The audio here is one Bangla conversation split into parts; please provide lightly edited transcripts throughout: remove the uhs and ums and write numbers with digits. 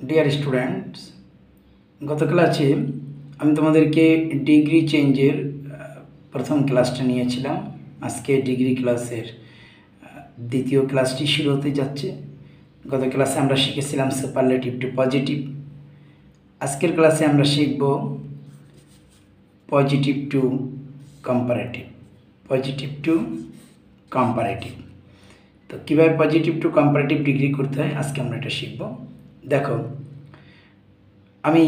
ডিয়ার স্টুডেন্টস, গত ক্লাসে আমি তোমাদেরকে ডিগ্রি চেঞ্জের প্রথম ক্লাসটা নিয়েছিলাম। আজকে ডিগ্রি ক্লাসের দ্বিতীয় ক্লাসটি শুরু হতে যাচ্ছে। গত ক্লাসে আমরা শিখেছিলাম সুপারলেটিভ টু পজিটিভ। আজকের ক্লাসে আমরা শিখব positive to comparative. Positive to comparative. তো কীভাবে পজিটিভ টু কম্পারেটিভ ডিগ্রি করতে হয় আজকে আমরা এটা শিখব। দেখো, আমি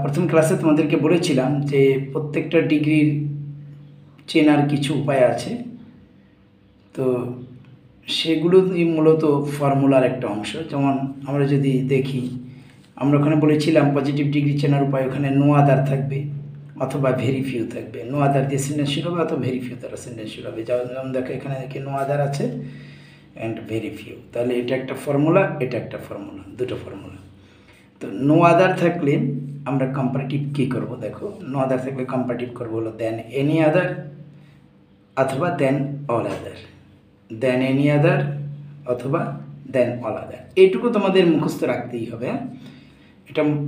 প্রথম ক্লাসে তোমাদেরকে বলেছিলাম যে প্রত্যেকটা ডিগ্রির চেনার কিছু উপায় আছে। তো সেগুলো মূলত ফর্মুলার একটা অংশ। যেমন আমরা যদি দেখি, আমরা ওখানে বলেছিলাম পজিটিভ ডিগ্রি চেনার উপায়, ওখানে নো আদার থাকবে অথবা ভেরি ফিউ থাকবে। নো আদার দিয়ে সেন্টেন্স শুরু হবে অথবা ভেরি ফিউ দ্বারা সেন্টেন্স শুরু হবে। যেমন দেখো এখানে দেখি নো আদার আছে অ্যান্ড ভেরি ফিউ। তাহলে এটা একটা ফর্মুলা, এটা একটা ফর্মুলা, দুটো ফর্মুলা। তো নো আদার থাকলে আমরা কম্পারেটিভ কী করবো? দেখো, নো আদার থাকলে কম্পারেটিভ করবো হলো দেন এনি আদার অথবা দেন অল আদার। দেন এনি আদার অথবা দেন অল আদার, এইটুকু তোমাদের মুখস্থ রাখতেই হবে।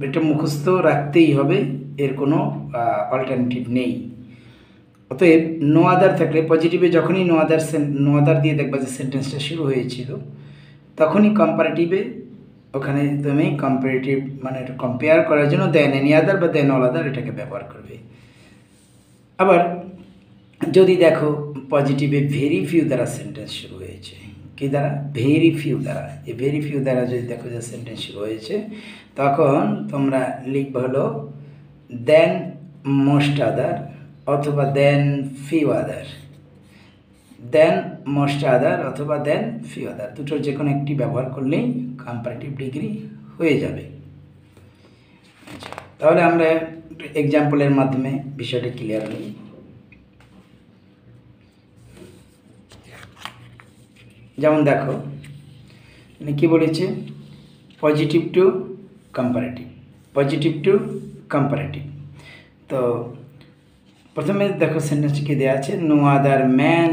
এটা মুখস্থ রাখতেই হবে, এর কোনো অল্টারনেটিভ নেই। অতএব নো আদার থাকলে পজিটিভে যখনই নো আদার দিয়ে দেখবা যে সেন্টেন্সটা শুরু হয়েছিল, তখনই কম্পারেটিভে ওখানে তুমি কম্পারেটিভ মানে কম্পেয়ার করার জন্য দেন এনি আদার বা দেন অল আদার এটাকে ব্যবহার করবে। আবার যদি দেখো পজিটিভে ভেরি ফিউ দ্বারা সেন্টেন্স শুরু হয়েছে, কী দ্বারা? ভেরি ফিউ দ্বারা। এই ভেরি ফিউ দ্বারা যদি দেখো যে সেন্টেন্স শুরু হয়েছে, তখন তোমরা লিখবে হলো দেন মোস্ট আদার অথবা দেন ফিউ আদার। দেন মোস্ট আদার অথবা দেন ফিউ আদার, দুটোর যে কোনো একটি ব্যবহার করলেই কম্পারেটিভ ডিগ্রি হয়ে যাবে। আচ্ছা, তাহলে আমরা এক্সাম্পলের মাধ্যমে বিষয়টা ক্লিয়ার হই। যেমন দেখো মানে কী বলেছে, positive to comparative. Positive to comparative. তো প্রথমে দেখো সেন্টেন্সটি কী দেওয়া আছে, no other man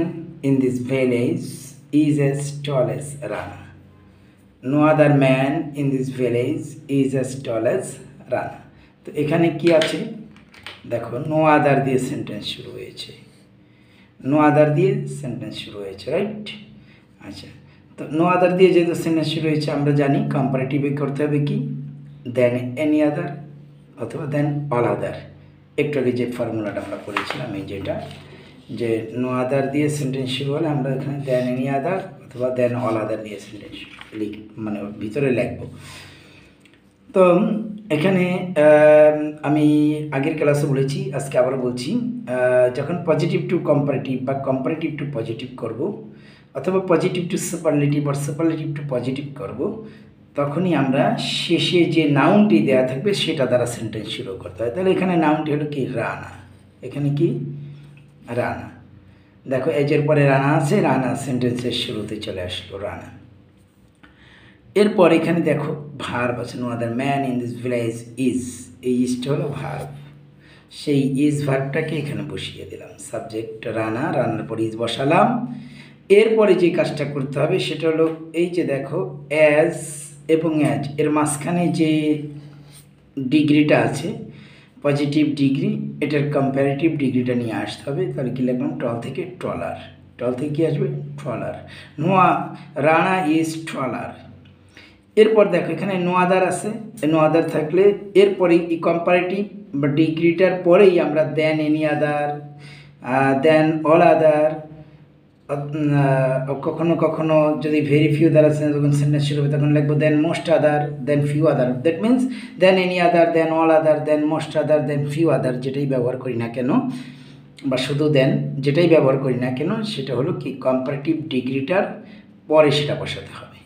in this village is as tall as Rana. No other man in this village is as tall as Rana. তো এখানে কি আছে দেখো, নো আদার দিয়ে সেন্টেন্স শুরু হয়েছে, নো আদার দিয়ে সেন্টেন্স শুরু হয়েছে, রাইট? আচ্ছা, তো নো আদার দিয়ে যেহেতু সেন্টেন্স শুরু হয়েছে, আমরা জানি কম্পারেটিভে করতে হবে কি, দেন এনি আদার অথবা দেন অল আদার। একটু আগে যে ফর্মুলাটা আমরা পড়েছিলাম, এই যেটা, যে নো আদার দিয়ে সেন্টেন্স শুরু হলে আমরা এখানে দেন এনি আদার অথবা দেন অল আদার দিয়ে সেন্টেন্স মানে ভিতরে লিখব। তো এখানে আমি আগের ক্লাসে বলেছি, আজকে আবারও বলছি, যখন পজিটিভ টু কম্পারেটিভ বা কম্পারেটিভ টু পজিটিভ করব অথবা পজিটিভ টু সুপারলেটিভ বা সুপারলেটিভ টু পজিটিভ করব, তখনই আমরা শেষে যে নাউনটি দেওয়া থাকবে সেটা দ্বারা সেন্টেন্স শুরু করতে হয়। তাহলে এখানে নাউনটি হলো কি, রানা। এখানে কি, রানা। দেখো এজের পরে রানা আছে, রানা সেন্টেন্সের শুরুতে চলে আসলো, রানা। এরপর এখানে দেখো ভার্ব আছে, no other man in this village is. এই ইজটা হলো ভার্ব, সেই ইজ ভার্বটাকে এখানে বসিয়ে দিলাম। সাবজেক্ট রানা, রানার পর ইজ বসালাম। এরপরে যে কাজটা করতে হবে সেটা হলো, এই যে দেখো অ্যাজ এবং অ্যাজ এর মাঝখানে যে ডিগ্রিটা আছে পজিটিভ ডিগ্রি, এটার কম্পারেটিভ ডিগ্রিটা নিয়ে আসতে হবে। তাহলে কী লিখলাম, টল থেকে ট্রলার। টল থেকে কী আসবে, ট্রলার। নোয়া রানা ইজ ট্রলার। এরপর দেখো এখানে নো আদার আছে, নো আদার থাকলে এরপরে এই কম্পারেটিভ বা ডিগ্রিটার পরেই আমরা দেন এনি আদার, দেন অল আদার, কখনো কখনো যদি ভেরি ফিউ দ্বারা যখন সেন্টেন্স শুরু হবে তখন লিখবো than most other, than few other. That means than any other, than all other, than most other, than few other, যেটাই ব্যবহার করি না কেন বা শুধু দেন যেটাই ব্যবহার করি না কেন, সেটা হলো কি কম্পারেটিভ ডিগ্রিটার পরে সেটা বসাতে হবে,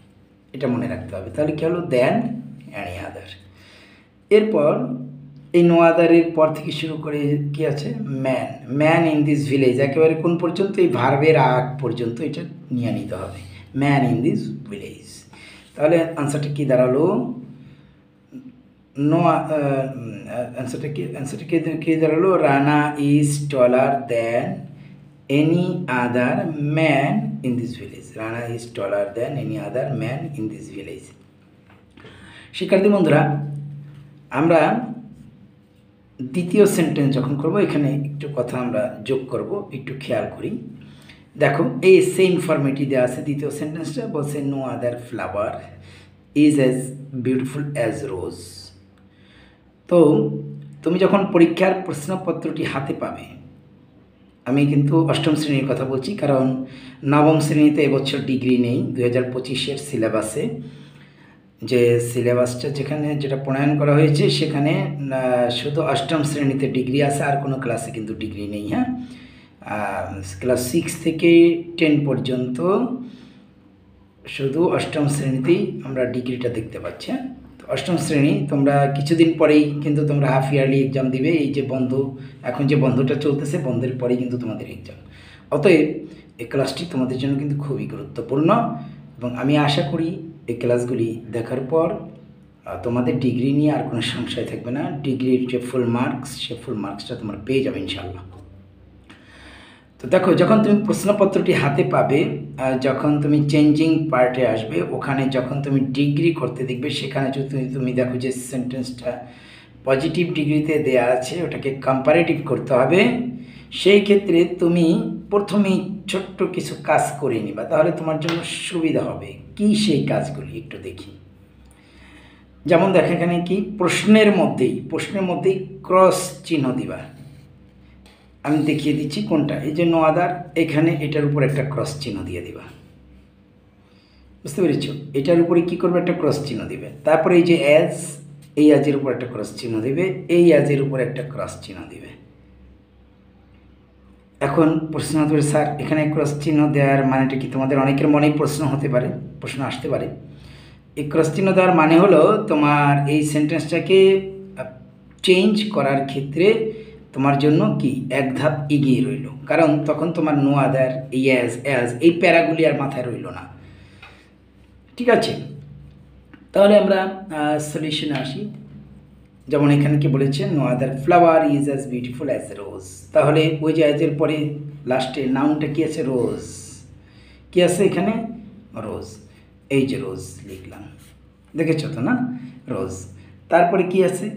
এটা মনে রাখতে হবে। তাহলে কী হলো, দেন এনি আদার। এরপর এই নো আদারের পর থেকে শুরু করে কি আছে, man. Man in this village, একেবারে কোন পর্যন্ত, এই ভার্বের আগ পর্যন্ত এটা নিয়ে নিতে হবে, ম্যান ইন দিস ভিলেজ। তাহলে আনসারটা কী দাঁড়ালো, নো আনসারটা কি দাঁড়ালো, Rana is taller than any other man in this village. Rana is taller than any other man in this village. শিক্ষার্থী বন্ধুরা, আমরা দ্বিতীয় সেন্টেন্স যখন করব এখানে একটু কথা আমরা যোগ করব, একটু খেয়াল করি। দেখো এই সেম ফরম্যাটই দেওয়া আছে। দ্বিতীয় সেন্টেন্সটা বলছে no other flower is as beautiful as rose. তো তুমি যখন পরীক্ষার প্রশ্নপত্রটি হাতে পাবে, আমি কিন্তু অষ্টম শ্রেণীর কথা বলছি, কারণ নবম শ্রেণীতে এবছর ডিগ্রি নেই। 2025-এর সিলেবাসে যে সিলেবাসটা যেটা প্রণয়ন করা হয়েছে সেখানে শুধু অষ্টম শ্রেণীতে ডিগ্রি আছে, আর কোনো ক্লাসে কিন্তু ডিগ্রি নেই। হ্যাঁ, ক্লাস 6 থেকে 10 পর্যন্ত শুধু অষ্টম শ্রেণীতেই আমরা ডিগ্রিটা দেখতে পাচ্ছি। তো অষ্টম শ্রেণী তোমরা কিছুদিন পরেই কিন্তু তোমরা হাফ ইয়ারলি এক্সাম দিবে। এই যে এখন যে বন্ধটা চলতেছে, বন্ধের পরেই কিন্তু তোমাদের এক্সাম। অতএব এই ক্লাসটি তোমাদের জন্য কিন্তু খুবই গুরুত্বপূর্ণ, এবং আমি আশা করি এই ক্লাসগুলি দেখার পর তোমাদের ডিগ্রি নিয়ে আর কোনো সংশয় থাকবে না। ডিগ্রির যে ফুল মার্কস, সে ফুল মার্কসটা তোমরা পেয়ে যাবে ইনশাল্লাহ। তো দেখো, যখন তুমি প্রশ্নপত্রটি হাতে পাবে, যখন তুমি চেঞ্জিং পার্টে আসবে, ওখানে যখন তুমি ডিগ্রি করতে দেখবে, সেখানে যদি তুমি দেখো যে সেন্টেন্সটা পজিটিভ ডিগ্রিতে দেয়া আছে, ওটাকে কম্পারেটিভ করতে হবে। সেই ক্ষেত্রে তুমি প্রথমেই ছোট্ট কিছু কাজ করে নিবা, তাহলে তোমার জন্য সুবিধা হবে। কি সেই কাজগুলি একটু দেখি। যেমন দেখো এখানে কি প্রশ্নের মধ্যেই ক্রস চিহ্ন দিবা। আমি দেখিয়ে দিচ্ছি কোনটা। এই যে নো আদার, এখানে এটার উপর একটা ক্রস চিহ্ন দিয়ে দিবা। বুঝতে পেরেছ? এটার উপরে কি করবে? একটা ক্রস চিহ্ন দিবে। তারপরে এই যে অ্যাজ, এই অ্যাজের উপর একটা ক্রস চিহ্ন দিবে, এই অ্যাজের উপর একটা ক্রস চিহ্ন দিবে। এখন প্রশ্ন হতে পারে, স্যার এখানে ক্রস চিহ্ন দেওয়ার মানেটা কি? তোমাদের অনেকের মনেই প্রশ্ন আসতে পারে। এই ক্রস চিহ্ন দেওয়ার মানে হলো তোমার এই সেন্টেন্সটাকে চেঞ্জ করার ক্ষেত্রে তোমার জন্য কি এক ধাপ এগিয়ে রইল, কারণ তখন তোমার নো আদার, এই অ্যাজ এই প্যারাগুলি আর মাথায় রইল না। ঠিক আছে, তাহলে আমরা সলিউশনে আসি। যেমন এখানে কি বলেছে, no other flower is as beautiful as rose. তাহলে ওই যে অ্যাজের পরে লাস্টে নাউনটা কি আছে? রোজ। কি আছে এখানে? রোজ। এই যে রোজ লিখলাম, দেখেছো তো না? রোজ। তারপরে কি আছে?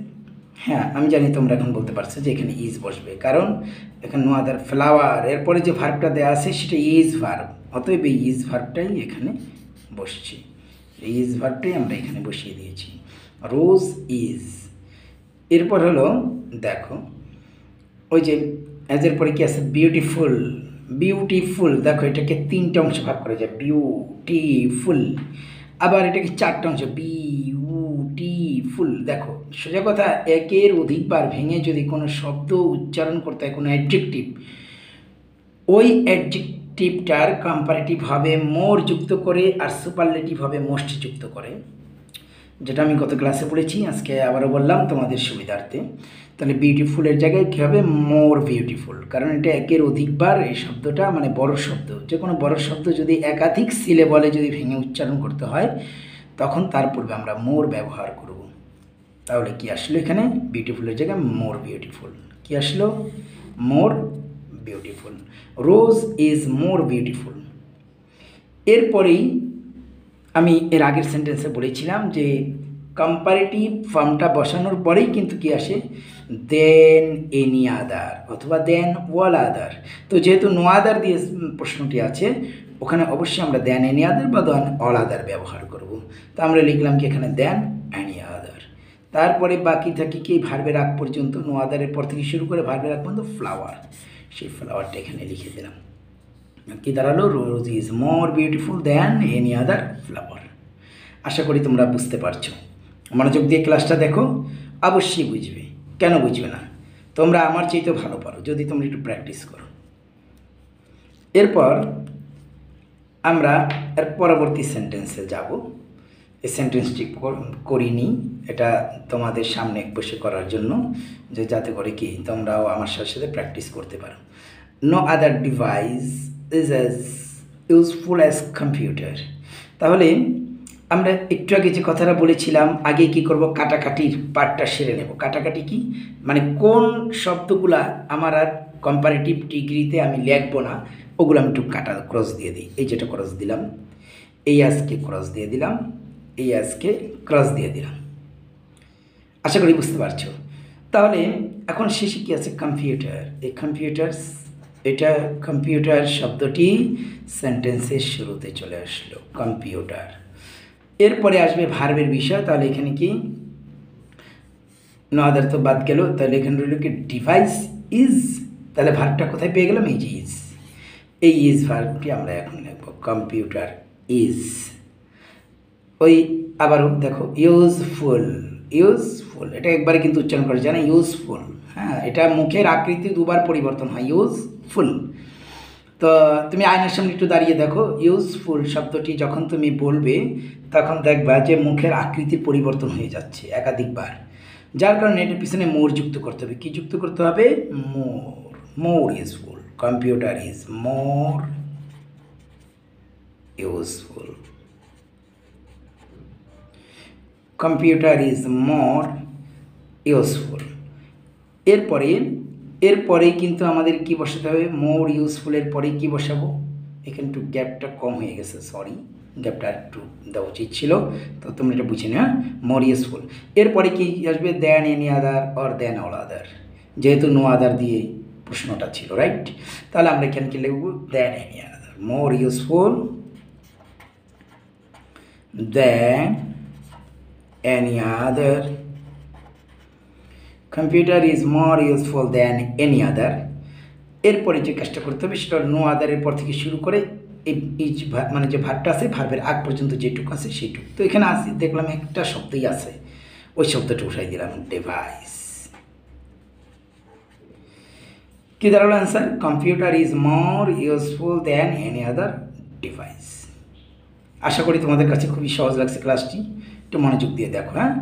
হ্যাঁ, আমি জানি তোমরা এখন বলতে পারছো যে এখানে ইজ বসবে, কারণ এখানে নো আদার ফ্লাওয়ার, এরপরে যে ভার্বটা দেওয়া আছে সেটা ইজ ভার্ব। অতএব এই ইজ ভার্বটাই এখানে বসছে। এই ইজ ভার্বটাই আমরা এখানে বসিয়ে দিয়েছি। Rose is. এরপর হলো দেখো ওই যে অ্যাজের পরে কি আছে? বিউটিফুল। দেখো এটাকে 3টে অংশ ভাগ করা যায়, বিউটিফুল। আবার এটাকে 4টে অংশ, বিউটিফুল। দেখো সোজা কথা, একের অধিকবার ভেঙে যদি কোনো শব্দ উচ্চারণ করতে হয়, কোনো অ্যাডজেক্টিভ, ওই অ্যাডজেক্টিভটার কম্পারেটিভ হবে মোর যুক্ত করে, আর সুপারলেটিভ হবে মোস্ট যুক্ত করে, যেটা আমি গত ক্লাসে পড়েছি, আজকে আবারও বললাম তোমাদের সুবিধার্থে। তাহলে বিউটিফুলের জায়গায় কী হবে? মোর বিউটিফুল, কারণ এটা একের অধিকবার এই শব্দটা, মানে বড় শব্দ, যে কোনো বড় শব্দ যদি একাধিক সিলেবলে যদি ভেঙে উচ্চারণ করতে হয়, তখন তার পূর্বে আমরা মোর ব্যবহার করব। তাহলে কি আসলো এখানে? বিউটিফুলের জায়গায় মোর বিউটিফুল। কি আসলো? More beautiful. Rose is more beautiful. এরপরেই আমি এর আগের সেন্টেন্সে বলেছিলাম যে কম্পারেটিভ ফর্মটা বসানোর পরেই কিন্তু কি আসে? দেন এনি আদার অথবা দেন ওয়াল আদার। তো যেহেতু নো আদার দিয়ে প্রশ্নটি আছে, ওখানে অবশ্যই আমরা দেন এনি আদার বা দেন অল আদার ব্যবহার করব। তো আমরা লিখলাম কি এখানে দেন এনি আদার। তারপরে বাকি থাকে কি ভার্বের আগ পর্যন্ত, নো আদারের পর থেকে শুরু করে ভার্বের আগ পর্যন্ত ফ্লাওয়ার, সেই ফ্লাওয়ারটা এখানে লিখে দিলাম। কি দাঁড়ালো? Rose is more beautiful than any other flower. আশা করি তোমরা বুঝতে পারছো। মনোযোগ দিয়ে ক্লাসটা দেখো, অবশ্যই বুঝবে। কেন বুঝবে না? তোমরা আমার চাইতে ভালো পারো যদি তোমরা একটু প্র্যাকটিস করো। এরপর আমরা এর পরবর্তী সেন্টেন্সে যাব। এই সেন্টেন্সটি করিনি, এটা তোমাদের সামনে বসে করার জন্য, যে যাতে করে কি তোমরাও আমার সাথে প্র্যাকটিস করতে পারো। No other device is as useful as computer. তাহলে আমরা একটু আগে যে কথাটা বলেছিলাম, আগে কি করব? কাটাকাটির পার্টটা সেরে নেব। কাটাকাটি কি মানে? কোন শব্দগুলা আমার আর কম্পারেটিভ ডিগ্রিতে আমি লিখবো না, ওগুলো আমি একটু ক্রস দিয়ে দিই। এই যেটা ক্রস দিলাম, এই আজকে ক্রস দিয়ে দিলাম, এই আজকে ক্রস দিয়ে দিলাম। আশা করি বুঝতে পারছো। তাহলে এখন শেষে কি আছে? কম্পিউটার। এই এটা কম্পিউটার শব্দটি সেন্টেন্সের শুরুতে চলে আসলো, কম্পিউটার। এরপরে আসবে ভার্বের বিষয়। তাহলে এখানে কি নো আদার তো বাদ গেল, তাহলে এখানে রইল কি ডিভাইস ইজ। তাহলে ভার্বটা কোথায় পেয়ে গেলাম? এই যে ইজ। এই ইজ ভার্বটি আমরা এখন লিখব কম্পিউটার ইজ। ওই আবারও দেখো ইউজফুল, এটা একবারে কিন্তু উচ্চারণ করে জানে ইউজফুল। হ্যাঁ, এটা মুখের আকৃতি দুবার পরিবর্তন হয়, ইউজফুল। তো তুমি আয়নার সামনে একটু দাঁড়িয়ে দেখো, ইউজফুল শব্দটি যখন তুমি বলবে তখন দেখবা যে মুখের আকৃতির পরিবর্তন হয়ে যাচ্ছে একাধিকবার, যার কারণে এটার পিছনে মোর যুক্ত করতে হবে। কি যুক্ত করতে হবে? মোর useful. Computer is more useful. Computer is more useful. এরপরে কিন্তু আমাদের কি বসাতে হবে? মোর ইউজফুলের পরে কি বসাবো? এখানে একটু গ্যাপটা কম হয়ে গেছে, সরি, গ্যাপটা একটু দেওয়া উচিত ছিল। তো তোমরা এটা বুঝে না, মোর ইউজফুল। এরপরে কি আসবে? Than any other or than all other, যেহেতু নো আদার দিয়ে প্রশ্নটা ছিল, রাইট? তাহলে আমরা এখানে কি লিখব? দেন any other, more useful than any other. Computer is more useful than any আদার। এরপরে যে কাজটা করতে হবে সেটা নো আদারের পর থেকে শুরু করে ইজ মানে যে ভার্বটা আছে, ভার্বের আগ পর্যন্ত যেটুকু আছে সেইটুকু। তো এখানে আসি দেখলাম একটা শব্দই আছে, ওই শব্দটা উঠাই দিলাম, ডিভাইস। কি দাঁড়ালো answer? Computer is more useful than any other device. আশা করি তোমাদের কাছে খুবই সহজ লাগছে ক্লাসটি। একটু মনোযোগ দিয়ে দেখো। হ্যাঁ,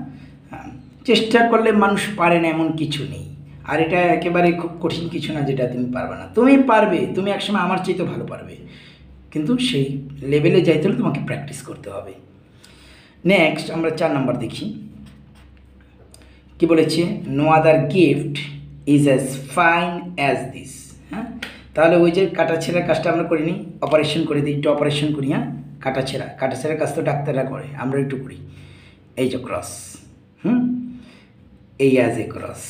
চেষ্টা করলে মানুষ পারে না এমন কিছু নেই, আর এটা একেবারে খুব কঠিন কিছু না যেটা তুমি পারবে না। তুমি পারবে, তুমি একসময় আমার চাইতে ভালো পারবে, কিন্তু সেই লেভেলে যাইতে হলে তোমাকে প্র্যাকটিস করতে হবে। নেক্সট আমরা 4 নম্বর দেখি কি বলেছে? No other gift is as fine as this. হ্যাঁ, তাহলে ওই যে কাটাছেঁড়ার কাজটা আমরা করি নি, অপারেশন করে দিই, একটু অপারেশন করি। হ্যাঁ, কাটাছেঁড়ার কাজ তো ডাক্তাররা করে, আমরা একটু করি। এই যে ক্রস, এই অ্যাজ এ ক্রস,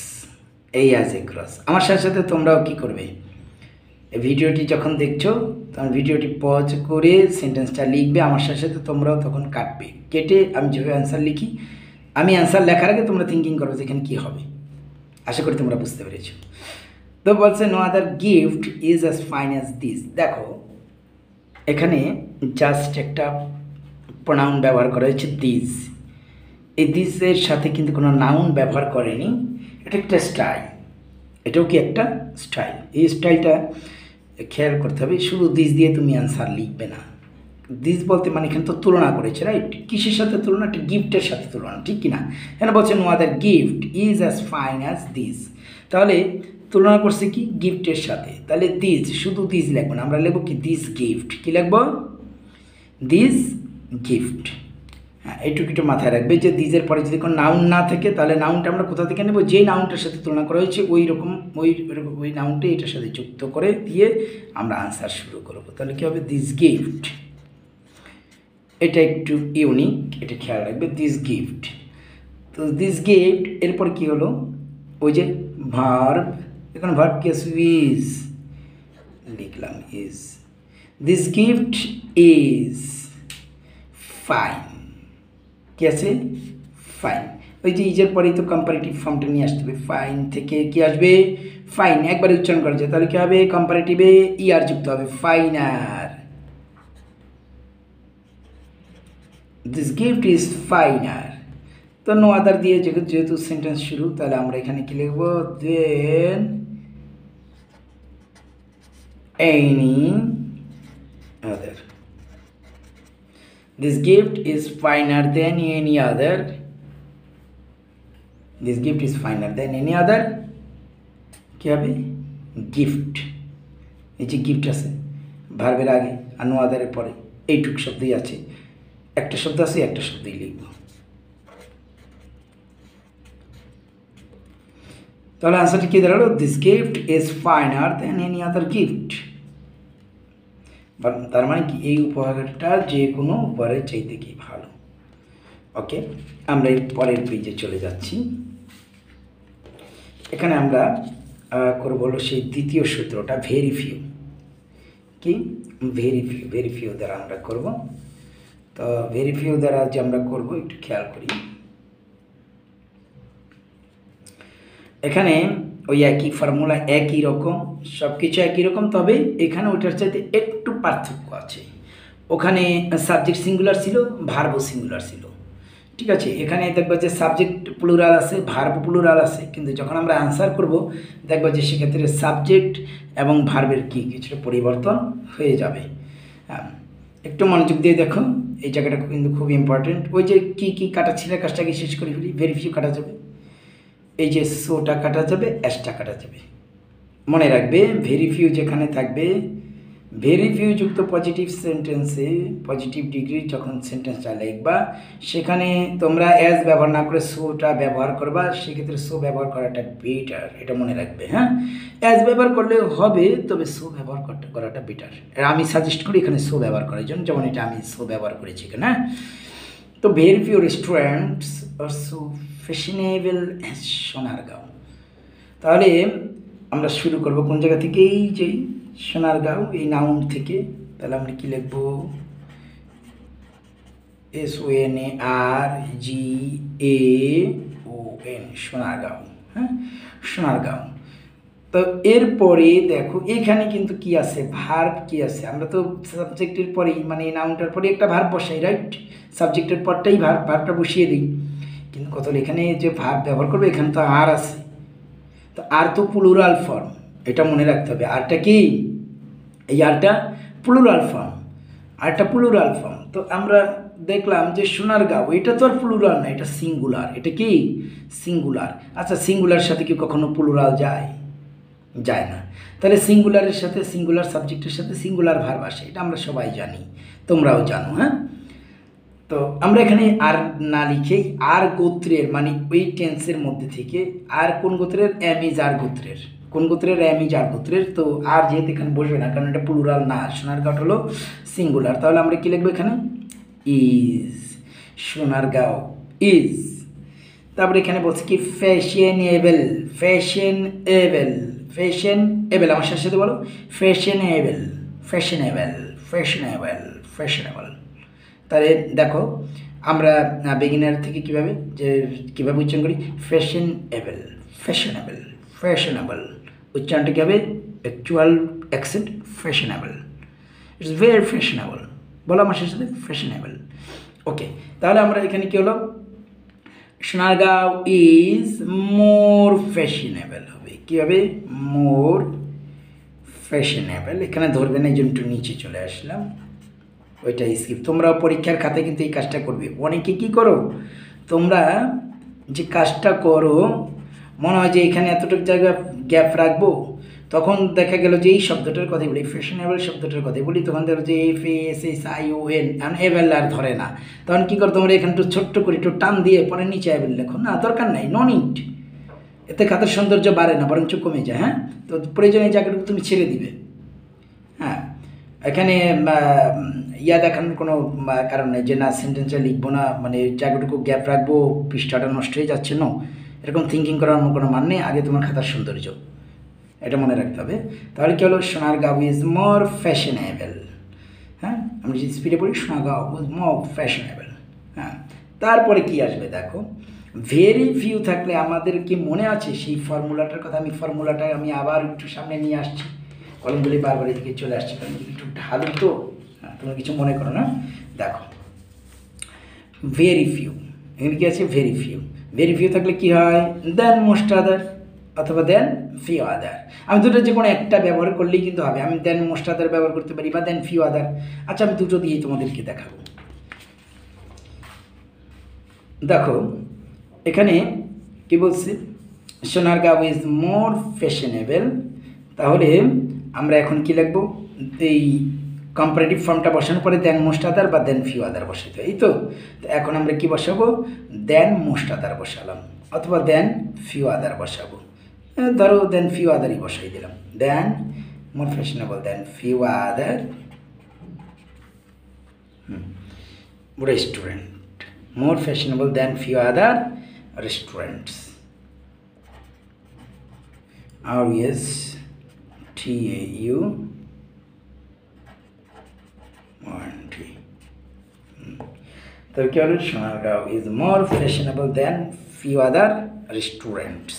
এই অ্যাজ এ ক্রস। আমার সাথে সাথে তোমরাও কি করবে? ভিডিওটি যখন দেখছো তখন ভিডিওটি পজ করে সেন্টেন্সটা লিখবে, আমার সাথে সাথে তোমরাও তখন কাটবে, কেটে আমি যেভাবে অ্যান্সার লিখি, আমি অ্যান্সার লেখার আগে তোমরা থিঙ্কিং করবে যে এখানে কী হবে। আশা করি তোমরা বুঝতে পেরেছ। তো বলছে no other gift is as fine as this. দেখো এখানে জাস্ট একটা প্রোনাউন ব্যবহার করা হয়েছে দিস। এই দিসের সাথে কিন্তু কোনো নাউন ব্যবহার করেনি, এটা একটা স্টাইল, এটাও কি একটা স্টাইল। এই স্টাইলটা খেয়াল করতে হবে। শুধু দিস দিয়ে তুমি অ্যান্সার লিখবে না। দিস বলতে মানে এখানে তো তুলনা করেছে, রাইট? কিসের সাথে তুলনা? একটা গিফটের সাথে তুলনা, ঠিক কিনা? এখানে বলছে no other gift is as fine as this. তাহলে তুলনা করছে কি? গিফটের সাথে। তাহলে দিস, শুধু দিস লিখবো না, আমরা লিখবো কি? This gift. কি লিখবো? This gift. হ্যাঁ, এইটুকু একটু মাথায় রাখবে যে দিজের পরে যদি কোনো নাউন না থাকে তাহলে নাউনটা আমরা কোথা থেকে নেব? যে নাউনটার সাথে তুলনা করা হয়েছে ওই নাউনটা এটার সাথে যুক্ত করে দিয়ে আমরা আনসার শুরু করব। তাহলে কী হবে? This gift. এটা একটু ইউনিক, এটা খেয়াল রাখবে, দিস গিফট। তো দিস গিফট এরপর কি হলো? ওই যে ভার্ব, এখানে ভার্ব কি আছে? ইজ লিখলাম, is. This gift is fine. কি আছে? ফাইন। ওই যে ইজের পরেই তো কম্পারেটিভ ফর্মটা নিয়ে আসতে হবে। ফাইন থেকে কি আসবে? ফাইন। একবারে উচ্চারণ করা যায়, তাহলে কি হবে? কম্পারেটিভে ইয়ার যুক্ত হবে, finer. This gift is finer. তো নো আদার দিয়ে যেহেতু সেন্টেন্স শুরু, তাহলে আমরা এখানে কি লিখব? দেন any other. This gift is finer than any other. This gift is finer than any other. কি হবে? গিফট। এই যে গিফট আছে ভার্বের আগে আর নো আদারের পরে এইটুক শব্দই আছে, একটা শব্দ আছে, একটা শব্দই লিখব। তাহলে আনসারটি কি দাঁড়ালো? This gift is finer than any other gift. তার মানে কি? এই উপহারটা যে কোনো উপহারের চাইতে কি ভালো। ওকে, আমরা এই পরের পেজে চলে যাচ্ছি। এখানে আমরা করব হলো সেই দ্বিতীয় সূত্রটা ভেরি ফিউ। কি ভেরি ফিউ দ্বারা আমরা করব। তো ভেরি ফিউ দ্বারা যে আমরা করব একটু খেয়াল করি। এখানে ওই একই ফর্মুলা, একই রকম, সব কিছু একই রকম, তবে এখানে ওইটার চাইতে একটু পার্থক্য আছে। ওখানে সাবজেক্ট সিঙ্গুলার ছিল, ভার্ব সিঙ্গুলার ছিল, ঠিক আছে। এখানে দেখবা যে সাবজেক্ট প্লুরাল আছে, ভার্ব প্লুরাল আছে, কিন্তু যখন আমরা আনসার করব দেখবা যে সেক্ষেত্রে সাবজেক্ট এবং ভার্বের কি কিছুটা পরিবর্তন হয়ে যাবে। একটু মনোযোগ দিয়ে দেখো, এই জায়গাটা কিন্তু খুব ইম্পর্টেন্ট। ওই যে কি কাটা ছিল, কাজটাকে শেষ করে ফেলি। ভেরি ফিউ কাটা যাবে, এই যে সোটা কাটা যাবে, অ্যাসটা কাটা যাবে। মনে রাখবে ভেরি ফিউ যেখানে থাকবে, ভেরি ফিউ যুক্ত পজিটিভ সেন্টেন্সে পজিটিভ ডিগ্রি যখন সেন্টেন্সটা লিখবা, সেখানে তোমরা অ্যাজ ব্যবহার না করে সোটা ব্যবহার করবা। সেক্ষেত্রে সো ব্যবহার করাটা বেটার, এটা মনে রাখবে। হ্যাঁ, অ্যাজ ব্যবহার করলে হবে, তবে সো ব্যবহার করাটা বেটার। আমি সাজেস্ট করি এখানে সো ব্যবহার করার জন্য, যেমন এটা আমি সো ব্যবহার করেছি এখানে। তো ভেরি ফিউ রেস্টুরেন্টস আর সো ফ্যাশনেবল সোনারগাঁও। তাহলে আমরা শুরু করব কোন জায়গা থেকে? এই যে সোনারগাঁও, এই নাউন থেকে। তাহলে আমরা কি লিখব? SONARGAON, সোনারগাঁও। হ্যাঁ, সোনারগাঁও। তো এরপরে দেখো এখানে কিন্তু কি আছে, ভার্ব কি আছে। আমরা তো সাবজেক্টের পরেই, মানে নাউনটার পরে একটা ভার্ব বসাই, রাইট? সাবজেক্টের পরটাই ভার্বটা বসিয়ে দিই। কিন্তু কত এখানে যে ভার্ব ব্যবহার করবে, এখানে তো আর আছে। তো আর তো প্লুরাল ফর্ম, এটা মনে রাখতে হবে। আরটা কি? এই আরটা প্লুরাল ফর্ম, আরটা প্লুরাল ফর্ম। তো আমরা দেখলাম যে সোনারগাঁও, এটা তো আর প্লুরাল না, এটা সিঙ্গুলার। এটা কি? সিঙ্গুলার। আচ্ছা, সিঙ্গুলার সাথে কি কখনো প্লুরাল যায়? যায় না। তাহলে সিঙ্গুলারের সাথে, সিঙ্গুলার সাবজেক্টের সাথে সিঙ্গুলার ভার্ব আসে, এটা আমরা সবাই জানি, তোমরাও জানো। হ্যাঁ, তো আমরা এখানে আর না লিখেই আর গোত্রের, মানে ওই টেন্সের মধ্যে থেকে, আর কোন গোত্রের? অ্যামিজ আর গোত্রের। কোন গোত্রের? অ্যামিজ আর গোত্রের। তো আর যেহেতু এখানে বসবে না, কারণ এটা প্লুরাল না, সোনারগাঁও হলো সিঙ্গুলার। তাহলে আমরা কি লিখবো এখানে? Is, Sonargaon is. তারপরে এখানে বলছে কি? Fashionable, fashionable, fashionable. আমার সাথে বলো, ফ্যাশনেবল, ফ্যাশনেবল, ফ্যাশনেবল, ফ্যাশনেবল। তাহলে দেখো আমরা বিগিনার থেকে কীভাবে উচ্চারণ করি? Fashionable, fashionable, fashionable. উচ্চারণটা কী হবে? Actual accent, fashionable. It's very fashionable. বলো আমার সাথে, ফ্যাশনেবল। ওকে, তাহলে আমরা এখানে কী হলো? সোনারগাঁও ইজ মোর ফ্যাশনেবল হবে। কী হবে? মোর ফ্যাশনেবল। এখানে ধরবে না, এই জন্য একটু নিচে চলে আসলাম, ওইটা স্কিপ। তোমরা পরীক্ষার খাতায় কিন্তু এই কাজটা করবে। অনেকে কী করো, তোমরা যে কাজটা করো, মনে হয় যে এখানে এতটুকু জায়গা গ্যাপ রাখবো, তখন দেখা গেল যে এই শব্দটার কথাই বলি, ফ্যাশনেবল শব্দটার কথাই বলি, তখন দেখো যে FASHION, এভেল আর ধরে না। তখন কী করো, তোমরা এখানে একটু ছোট্ট করে একটু টান দিয়ে পরে নিচে এভেল লেখো। না, দরকার নাই, নো নিড। এতে খাতার সৌন্দর্য বাড়ে না, বরঞ্চ কমে যায়। হ্যাঁ, তো প্রয়োজনে এই জায়গাটুকু তুমি ছেড়ে দিবে। হ্যাঁ, এখানে দেখানোর কোনো কারণ নেই যে না সেন্টেন্সটা লিখবো না, মানে জায়গাটুকু গ্যাপ রাখবো, পৃষ্ঠাটা নষ্ট হয়ে যাচ্ছে। না, এরকম থিঙ্কিং করার কোনো মান নেই। আগে তোমার খাতার সৌন্দর্য, এটা মনে রাখতে হবে। তাহলে কী হলো? Sonargaon is more fashionable. হ্যাঁ, আমরা যদি স্পিডে পড়ি, সোনারগাঁও ইজ মোর ফ্যাশনেবল। হ্যাঁ, তারপরে কি আসবে দেখো, ভেরি ফিউ থাকলে আমাদের কি মনে আছে সেই ফর্মুলাটার কথা? ফর্মুলাটা আমি আবার একটু সামনে নিয়ে আসছি, কলমগুলি বারবার এদিকে চলে আসছে, কারণ একটু ঢালু তো। হ্যাঁ, তোমরা কিছু মনে করো না। দেখো ভেরি ফিউ, এখানে কি আছে? Very few. ভেরি ফিউ থাকলে কি হয়? দেন মোস্ট আদার অথবা দেন ফিউ আদার। আমি দুটো যে কোনো একটা ব্যবহার করলেই কিন্তু হবে। আমি দেন মোস্ট আদার ব্যবহার করতে পারি বা দেন ফিউ আদার। আচ্ছা, আমি দুটো দিয়েই তোমাদেরকে দেখাবো। দেখো এখানে কি বলছে? Sonargaon is more fashionable. তাহলে আমরা এখন কি লিখবো? এই কম্পারেটিভ ফর্মটা বসানোর পরে দেন মোস্ট আদার বা দেন ফিউ আদার বসাতে, এই তো। এখন আমরা কি বসাবো? দেন মোস্ট আদার বসালাম অথবা দেন ফিউ আদার বসাবো। ধরো দেন ফিউ আদারই বসাই দিলাম। Than more fashionable, than few other restaurant, more fashionable than few other restaurants. RESTAU 1T। তো কি হলো, Sonargaon is more fashionable than few other restaurants.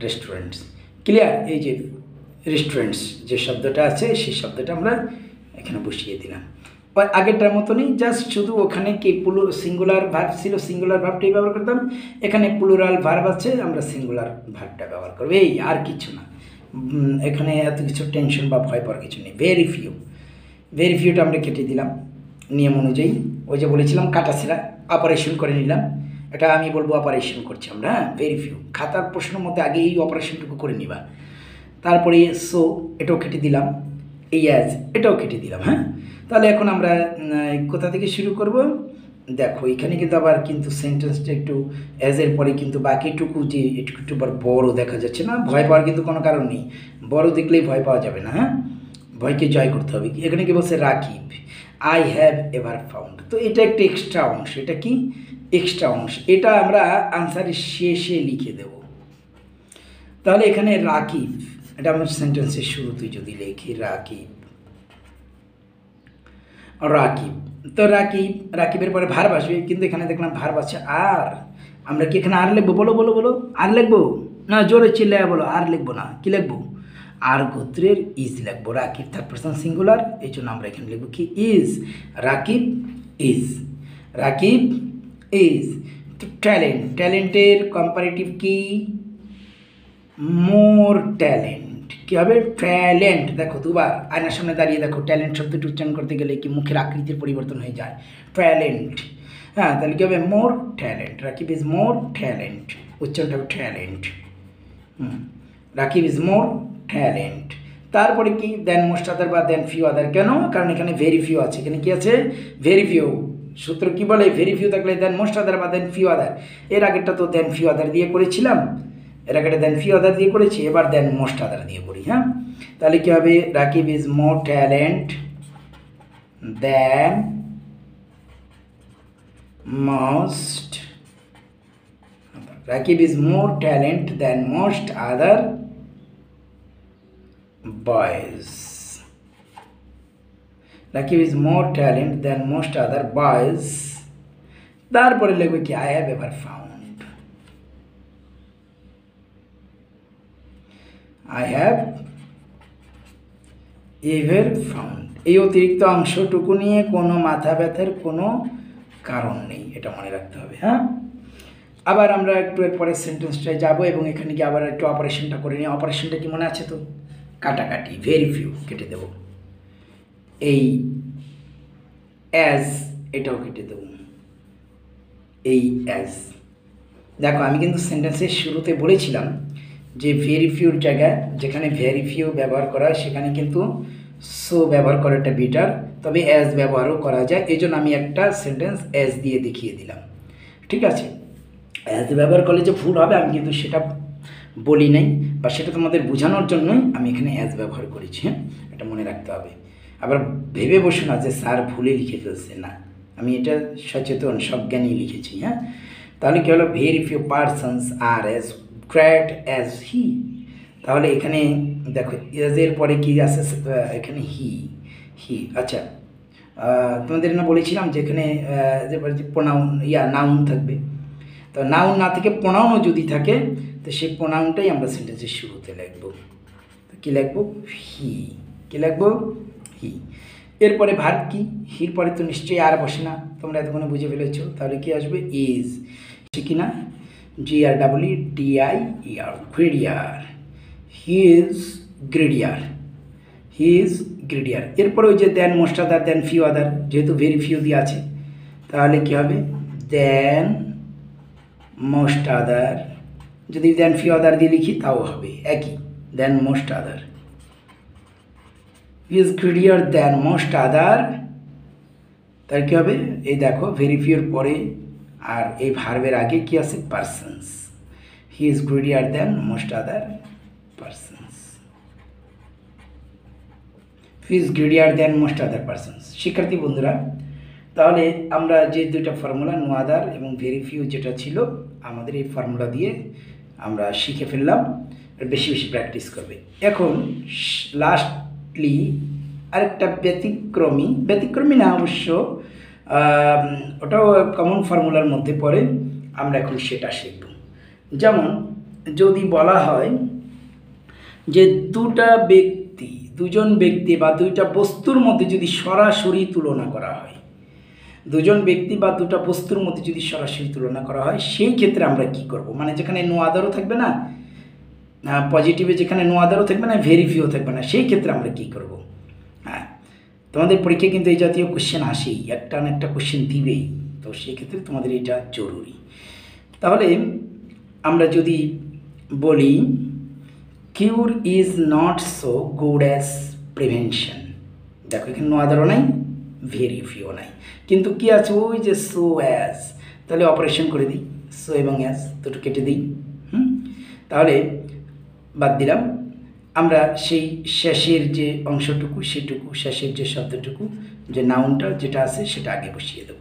Restaurants clear. এই যে রেস্টুরেন্টস যে শব্দটা আছে সেই শব্দটা আমরা এখানে বসিয়ে দিলাম। আগেরটার মতনই, জাস্ট শুধু ওখানে কি সিঙ্গুলার ভার্ব ছিল, সিঙ্গুলার ভার্বটাই ব্যবহার করতাম। এখানে প্লুরাল ভার্ব আছে, আমরা সিঙ্গুলার ভার্বটা ব্যবহার করবো, এই আর কিছু না। এখানে এত কিছু টেনশন বা ভয় পাওয়ার কিছু নেই। ভেরি ফিউ, ভেরি ফিউটা আমরা কেটে দিলাম নিয়ম অনুযায়ী। ওই যে বলেছিলাম কাটাছেড়া, অপারেশন করে নিলাম। এটা আমি বলবো অপারেশন করছি আমরা, হ্যাঁ। ভেরি ফিউ, খাতার প্রশ্নের মধ্যে আগে এই অপারেশনটুকু করে নিবা। তারপরে সো, এটাও কেটে দিলাম। এই অ্যাজ, এটাও কেটে দিলাম, হ্যাঁ। তাহলে এখন আমরা কোথা থেকে শুরু করব? দেখো এখানে কিন্তু আবার কিন্তু সেন্টেন্সটা একটু অ্যাজের পরে কিন্তু বাকিটুকু যে একটু বড় দেখা যাচ্ছে না, ভয় পাওয়ার কিন্তু কোনো কারণ নেই। বড় দেখলেই ভয় পাওয়া যাবে না, হ্যাঁ। ভয়কে জয় করতে হবে। এখানে কি বলছে? Rakib I have ever found. তো এটা একটা এক্সট্রা অংশ। এটা কি এক্সট্রা অংশ? এটা আমরা আনসারের শেষে লিখে দেব। তাহলে এখানে রাকিব, এটা আমার সেন্টেন্সের শুরুতে যদি লিখি রাকিব, রাকিব। তো রাকিব, রাকিবের পরে ভার্ব আসবে, কিন্তু এখানে দেখলাম ভার্ব আছে আর। আমরা কি এখানে আর লিখবো? বলো বলো বলো, আর লিখবো না? জোরে চিল্লায় বলো, আর লিখবো না। কি লিখবো? আর গোত্রের ইজ লিখবো। রাকিব থার্ড পারসন সিঙ্গুলার, এই জন্য আমরা এখানে লিখবো কি is. Rakib is, Rakib is. তো ট্যালেন্ট, ট্যালেন্টের কম্পারেটিভ কি? মোর ট্যালেন্ট। কী হবে? ট্যালেন্ট। দেখো দুবার আয়নার সামনে দাঁড়িয়ে দেখো, ট্যালেন্ট শব্দটি উচ্চারণ করতে গেলে কি মুখের আকৃতির পরিবর্তন হয়ে যায়। ট্যালেন্ট, হ্যাঁ। তাহলে কী হবে? More talent. Rakib is more talent, উচ্চারণটা হবে talent. Rakib is more talent. তারপরে কি? দেন মোস্ট আদার বা দেন ফিউ আদার। কেন? কারণ এখানে ভেরি ফিউ আছে। এখানে কি আছে? Very few. সূত্র কি বলে? ভেরি ফিউ থাকলে দেন মোস্ট আদার বা দেন ফিউ আদার। এর আগেরটা তো দেন ফিউ আদার দিয়ে করেছিলাম, এর আগে দেন ফিউ আদার দিয়ে করেছি, এবার দেন মোস্ট আদার দিয়ে করি, হ্যাঁ। তাহলে কী হবে? Rakib is more talent than most, Rakib is more talent than most other boys. Rakib is more talent than most other boys. তারপরে লিখবে কি? I have ever found, I have ever found. এই অতিরিক্ত অংশটুকু নিয়ে কোনো মাথা ব্যথার কোনো কারণ নেই, এটা মনে রাখতে হবে, হ্যাঁ। আবার আমরা একটু এর পরের সেন্টেন্সটায় যাবো এবং এখানে কি আবার একটু অপারেশনটা করে নিই। অপারেশনটা কি মনে আছে তো? কাটাকাটি, ভেরি ফিউ কেটে দেব। এই অ্যাজ, এটাও কেটে দেব। এই অ্যাজ, দেখো আমি কিন্তু সেন্টেন্সের শুরুতে বলেছিলাম যে ভেরি ফিউর জায়গায় যেখানে ভেরি ফিউ ব্যবহার করা হয় সেখানে কিন্তু সো ব্যবহার করাটা বেটার, তবে অ্যাজ ব্যবহারও করা যায়। এই জন্য আমি একটা সেন্টেন্স অ্যাজ দিয়ে দেখিয়ে দিলাম, ঠিক আছে। অ্যাজ ব্যবহার করলে যে ভুল হবে আমি কিন্তু সেটা বলি নাই, বা সেটা তোমাদের বোঝানোর জন্যই আমি এখানে অ্যাজ ব্যবহার করেছি, হ্যাঁ। এটা মনে রাখতে হবে। আবার ভেবে বসো না যে স্যার ভুলে লিখে ফেলছে, না, আমি এটা সচেতন সজ্ঞানী লিখেছি, হ্যাঁ। তাহলে কী হলো? Very few persons are as great as he. তাহলে এখানে দেখো এর পরে কি আছে? এখানে হি, হি। আচ্ছা, তোমাদের না বলেছিলাম যে এখানে যে প্রোনাউন নাউন থাকবে। তো নাউন না থেকে প্রোনাউনও যদি থাকে তো সেই প্রোনাউনটাই আমরা সেন্টেন্সের শুরুতে লিখব। তো কী লিখবো? হি। কী লিখবো? হি। এরপরে ভার্ব কি? হির পরে তো নিশ্চয়ই আর বসে না, তোমরা এতক্ষণে বুঝে ফেলেছো। তাহলে কি আসবে? ইজ, কি না? GREEDIER, greedier. He is greedier, he is greedier. এরপরে ওই যে দেন মোস্ট আদার দেন ফিউ আদার, যেহেতু ভেরি ফিউ দিয়ে আছে তাহলে কী হবে? Than most other. যদি দেন ফিউ আদার দিয়ে লিখি তাও হবে একই, than most other. He is greedier than most other. তার কী হবে? এই দেখো ভেরি ফিউর পরে আর এই ভার্বের আগে কি আছে? Persons. He is greedier than most other persons, he is greedier than most other persons. শিক্ষার্থী বন্ধুরা, তাহলে আমরা যে দুইটা ফর্মুলা নো আদার এবং ভেরি ফিউ যেটা ছিল আমাদের এই ফর্মুলা দিয়ে আমরা শিখে ফেললাম। বেশি বেশি প্র্যাকটিস করবে। এখন লাস্টলি আরেকটা ব্যতিক্রমী না অবশ্য, ওটাও কমন ফর্মুলার মধ্যে পড়ে, আমরা এখন সেটা শিখব। যেমন যদি বলা হয় যে দুজন ব্যক্তি বা দুইটা বস্তুর মধ্যে যদি সরাসরি তুলনা করা হয়, সেই ক্ষেত্রে আমরা কি করব, মানে যেখানে নো আদারও থাকবে না, পজিটিভে যেখানে নো আদারও থাকবে না, ভেরিফিও থাকবে না, সেই ক্ষেত্রে আমরা কি করব। হ্যাঁ, তোমাদের পরীক্ষায় কিন্তু এই জাতীয় কোশ্চেন আসেই, একটা না একটা কোশ্চেন দিবেই, তো সেই ক্ষেত্রে তোমাদের এটা জরুরি। তাহলে আমরা যদি বলি cure is not so good as prevention, দেখো এখানে নো আদারও নাই, ভেরিফিও নাই, কিন্তু কি আছে ওই যে সো অ্যাজ, তাহলে অপারেশন করে দিই, সো এবং অ্যাজ দুটো কেটে দিই। তাহলে বাদ দিলাম, আমরা সেই শেষের যে অংশটুকু শেষের যে শব্দটুকু, যে নাউনটা যেটা আছে সেটা আগে বসিয়ে দেব,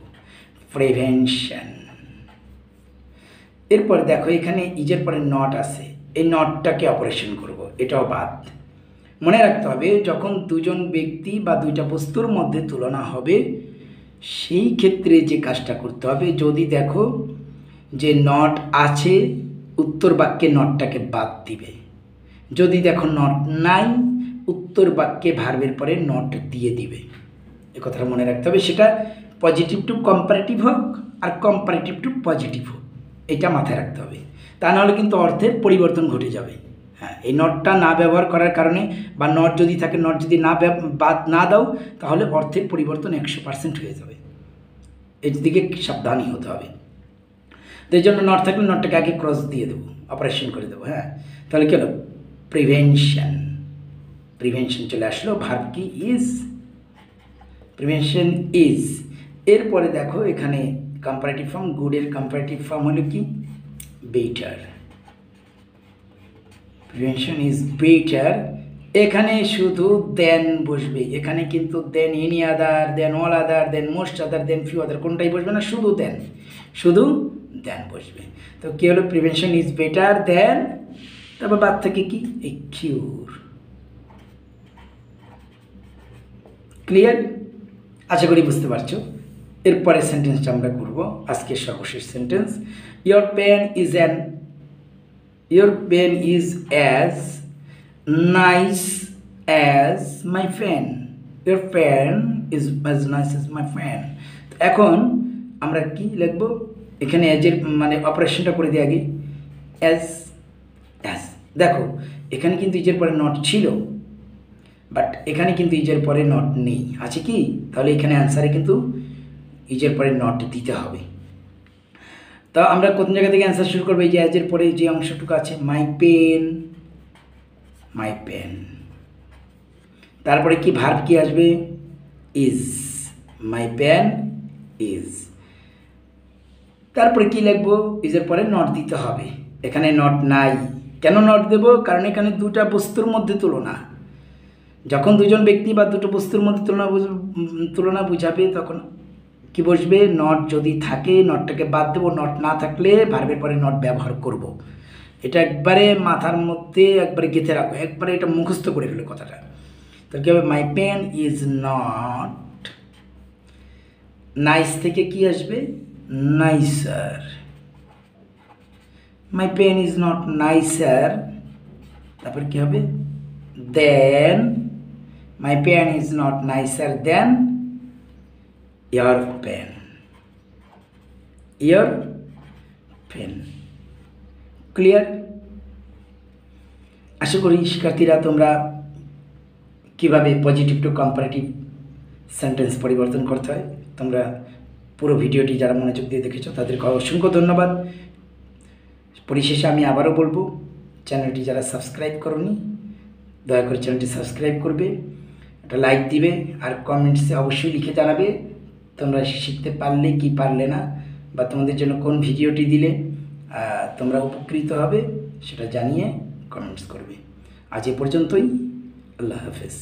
প্রিভেনশন। এরপর দেখো এখানে ইজের পরে নট আছে, এই নটটাকে অপারেশন করব, এটাও বাদ। মনে রাখতে হবে যখন দুজন ব্যক্তি বা দুইটা বস্তুর মধ্যে তুলনা হবে, সেই ক্ষেত্রে যে কাজটা করতে হবে, যদি দেখো যে নট আছে, উত্তর বাক্যে নটটাকে বাদ দিবে। যদি দেখো নট নাই, উত্তর বাক্যে ভার্বের পরে নট দিয়ে দিবে। এ কথাটা মনে রাখতে হবে, সেটা পজিটিভ টু কম্পারেটিভ হোক আর কম্পারেটিভ টু পজিটিভ হোক, এটা মাথায় রাখতে হবে, তা নাহলে কিন্তু অর্থের পরিবর্তন ঘটে যাবে। হ্যাঁ, এই নটটা না ব্যবহার করার কারণে, বা নট যদি থাকে, নট যদি বাদ না দাও, তাহলে অর্থের পরিবর্তন 100% হয়ে যাবে। এর দিকে সাবধানী হতে হবে। তো এই জন্য নট থাকলে নটটাকে আগে ক্রস দিয়ে দেবো, অপারেশন করে দেবো। হ্যাঁ, তাহলে কি হলো, প্রিভেনশন চলে আসলো, ভার্ব কি ইজ, প্রিভেনশন ইজ। এরপরে দেখো এখানে কম্পারেটিভ ফর্ম, গুডের কম্পারেটিভ ফর্ম হলো কি, বেটার, প্রিভেনশন ইজ বেটার। এখানে শুধু দেন বসবে, এখানে কিন্তু দেন any other, than all other, than most other, than few আদার কোনটাই বসবে না, শুধু দেন বসবে। তো কী হলো, প্রিভেনশন ইজ বেটার দেন, তারপর বাদ থেকে কি, এই কিউর। ক্লিয়ার? আশা করি বুঝতে পারছো। এরপরে সেন্টেন্সটা আমরা করব, আজকের সর্বশেষ sentence, your pen is as nice as my fan, your fan is as nice as my fan. এখন আমরা কি লিখবো, এখানে অ্যাজের মানে অপারেশনটা করে দিই আগে, অ্যাজ। দেখো এখানে কিন্তু ইজের পরে নট ছিল, বাট এখানে কিন্তু ইজের পরে নট নেই, আছে কি, তাহলে এখানে অ্যান্সারে কিন্তু ইজের পরে নট দিতে হবে। তা আমরা কোন জায়গা থেকে অ্যান্সার শুরু করবো, এই যে অ্যাজের পরে যে অংশটুকু আছে, মাই পেন, তারপরে কি ভার্ব কি আসবে, ইজ, মাই পেন ইজ। তারপরে কি লিখবো, ইজের পরে নট দিতে হবে, এখানে নট নাই। কেন নট দেব, কারণ এখানে দুটা বস্তুর মধ্যে তুলনা, যখন দুজন ব্যক্তি বা দুটো বস্তুর মধ্যে তুলনা বুঝাবে, তখন কি বসবে, নট যদি থাকে নটটাকে বাদ দেবো, নট না থাকলে ভার্বের পরে নট ব্যবহার করব। এটা একবারে মাথার মধ্যে একবারে গেঁথে রাখো, একবারে এটা মুখস্থ করে ফেলো কথাটা। তো কী হবে, my pen is not, nice থেকে কি আসবে, nicer, my pen is not nicer, তারপর কি হবে, than my pen is not nicer than your pen। Clear? আশা করি শিক্ষার্থীরা তোমরা কিভাবে পজিটিভ টু কম্পারেটিভ সেন্টেন্স পরিবর্তন করতে হয়, তোমরা পুরো ভিডিওটি যারা মনোযোগ দিয়ে দেখেছো তাদেরকে অসংখ্য ধন্যবাদ। পরিশেষে আমি আবারও বলবো, চ্যানেলটি যারা সাবস্ক্রাইব করোনি, দয়া করে চ্যানেলটি সাবস্ক্রাইব করবে, একটা লাইক দিবে, আর কমেন্টসে অবশ্যই লিখে জানাবে তোমরা শিখতে পারলে কি পারলে না, বা তোমাদের জন্য কোন ভিডিওটি দিলে তোমরা উপকৃত হবে, সেটা জানিয়ে কমেন্টস করবে। আজ এ পর্যন্তই, আল্লাহ হাফেজ।